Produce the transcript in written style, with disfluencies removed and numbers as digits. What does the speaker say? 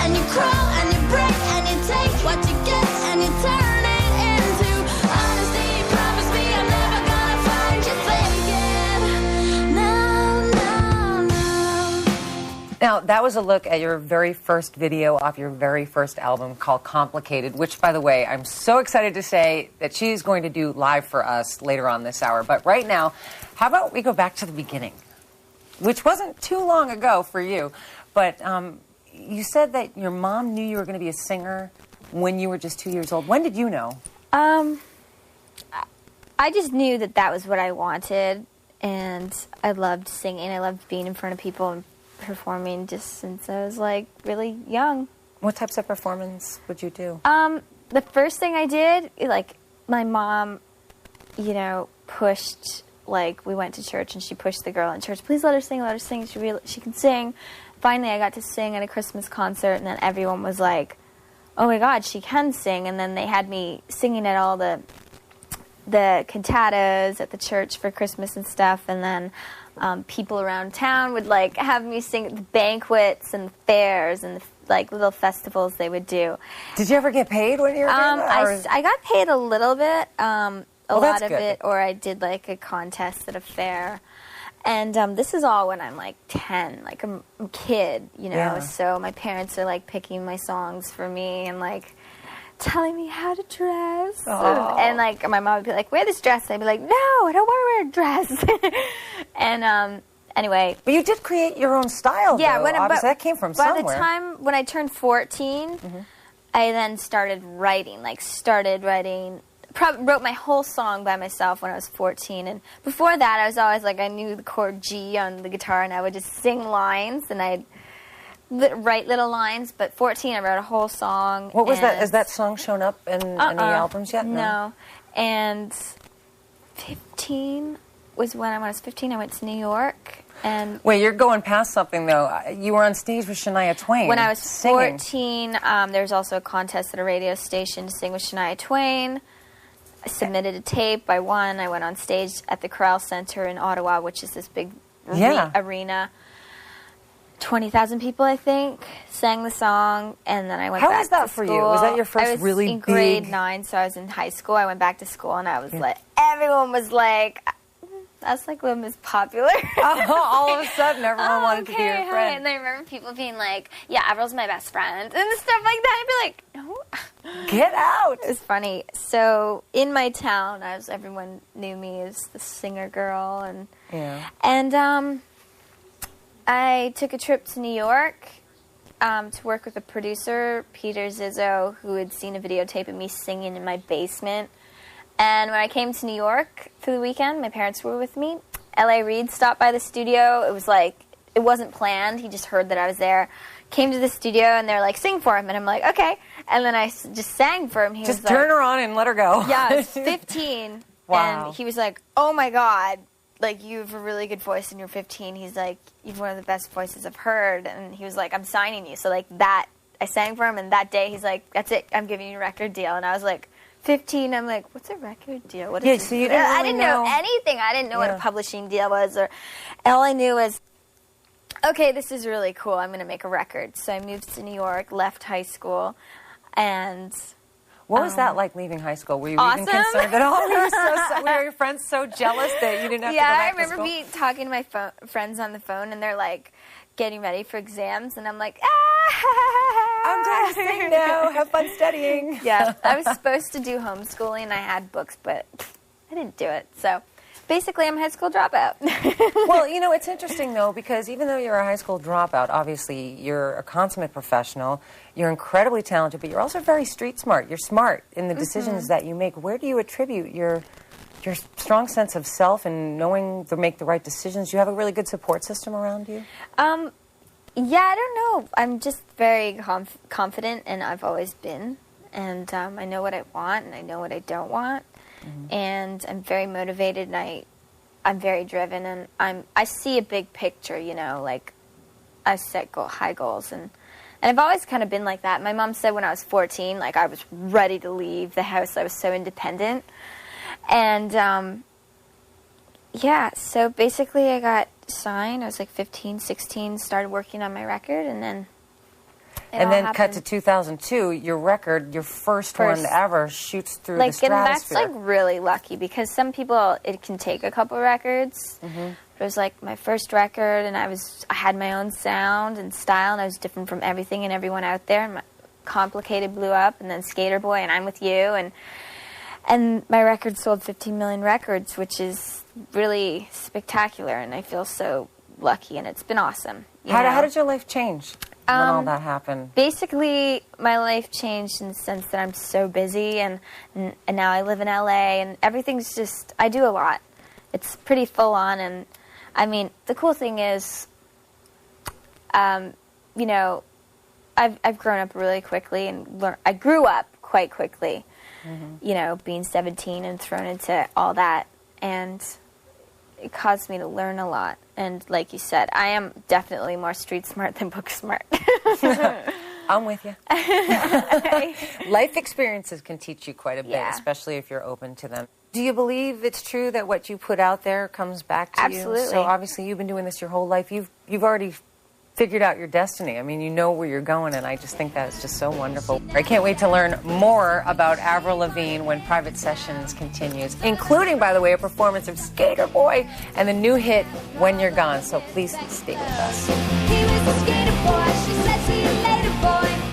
and you crawl and you break and you take what you get and you turn it into honesty. Promise me I'm never gonna find you faking. No, no, no. Now, that was a look at your very first video off your very first album called Complicated, which, by the way, I'm so excited to say that she's going to do live for us later on this hour. But right now, how about we go back to the beginning, which wasn't too long ago for you. But you said that your mom knew you were going to be a singer when you were just 2 years old. When did you know? I just knew that that was what I wanted, and I loved singing. I loved being in front of people and performing just since I was, like, really young. What types of performance would you do? The first thing I did, like, my mom, you know, pushed, like, we went to church and she pushed the girl in church, please let her sing, she can sing. Finally, I got to sing at a Christmas concert, and then everyone was like, oh my God, she can sing. And then they had me singing at all the cantatas at the church for Christmas and stuff, and then people around town would, like, have me sing at the banquets and fairs and, like, little festivals they would do. Did you ever get paid when you were doing that? I got paid a little bit, a lot of good. it, or I did, like, a contest at a fair. And this is all when I'm, like, 10, like, I'm a kid, you know, Yeah. so my parents are, like, picking my songs for me and, like, telling me how to dress. Aww. And, like, my mom would be like, wear this dress. And I'd be like, no, I don't want to wear a dress. And, anyway. But you did create your own style, Yeah, though. Obviously, that came from somewhere. By the time when I turned 14, I then started writing, wrote my whole song by myself when I was 14. And before that, I was always like, I knew the chord G on the guitar, and I would just sing lines, and I'd write little lines. But 14, I wrote a whole song. What was that? Has that song shown up in any albums yet? No. And 15 was when I was 15. I went to New York. And wait, you're going past something, though. You were on stage with Shania Twain. When I was singing. 14, there was also a contest at a radio station to sing with Shania Twain. I submitted a tape. I won. I went on stage at the Corral Center in Ottawa, which is this big arena. 20,000 people, I think, sang the song, and then I went back to school. How was that for you? Was that your first really big... I was in grade 9, so I was in high school. I went back to school, and I was like, everyone was like, that's like the most popular. All of a sudden, everyone wanted to be your friend. And I remember people being like, yeah, Avril's my best friend, and stuff like that. I'd be like, no. Get out. It was funny. So in my town, everyone knew me as the singer girl, and I took a trip to New York to work with a producer, Peter Zizzo, who had seen a videotape of me singing in my basement. And when I came to New York for the weekend, my parents were with me. L.A. Reid stopped by the studio. It was like, it wasn't planned. He just heard that I was there. Came to the studio, and they're like, sing for him. And I'm like, okay. And then I just sang for him. He just was turn like, her on and let her go. Yeah, I was 15. Wow. And he was like, oh, my God. Like, you have a really good voice and you're 15. He's like, you've one of the best voices I've heard. And he was like, I'm signing you. So, like, that, I sang for him. And that day, he's like, that's it. I'm giving you a record deal. And I was like, 15, I'm like, what's a record deal? What is so you didn't really I didn't know anything. I didn't know what a publishing deal was. Or all I knew was, okay, this is really cool. I'm going to make a record. So I moved to New York, left high school, and... What was that like leaving high school? Were you awesome. even concerned at all? Were your friends so jealous that you didn't have to go back to school? I remember me talking to my friends on the phone, and they're like getting ready for exams, and I'm like, I'm going to sing now. Have fun studying. Yeah, I was supposed to do homeschooling. I had books, but I didn't do it. So basically, I'm a high school dropout. Well, you know, it's interesting, though, because even though you're a high school dropout, obviously you're a consummate professional. You're incredibly talented, but you're also very street smart. You're smart in the decisions that you make. Where do you attribute your strong sense of self and knowing to make the right decisions? Do you have a really good support system around you? Yeah, I don't know. I'm just very confident, and I've always been. And I know what I want, and I know what I don't want. And I'm very motivated, and I'm very driven, and I see a big picture, you know, like I set high goals, and I've always kind of been like that. My mom said when I was 14, like I was ready to leave the house. I was so independent. And, yeah, so basically I got signed. I was like 15, 16, started working on my record, and then And then cut to 2002, your record, your first one ever, shoots through the stratosphere. And that's like really lucky because some people, it can take a couple records. It was like my first record, and I had my own sound and style, and I was different from everything and everyone out there. And Complicated blew up, and then Skater Boy, and I'm With You, and my record sold 15 million records, which is really spectacular, and I feel so lucky, and it's been awesome. How did your life change when all that happened? Basically, my life changed in the sense that I'm so busy, and now I live in LA, and everything's just, I do a lot. It's pretty full on, and I mean, the cool thing is, you know, I've grown up really quickly, and I grew up quite quickly, you know, being 17 and thrown into all that, and it caused me to learn a lot. And like you said, I am definitely more street smart than book smart. I'm with you. Life experiences can teach you quite a bit, especially if you're open to them. Do you believe it's true that what you put out there comes back to you? Absolutely. So obviously you've been doing this your whole life. You've already figured out your destiny. I mean, you know where you're going, and I just think that is just so wonderful. I can't wait to learn more about Avril Lavigne when Private Sessions continues, including, by the way, a performance of Skater Boy and the new hit, When You're Gone. So please stay with us. He was a skater boy, she said see you later, boy.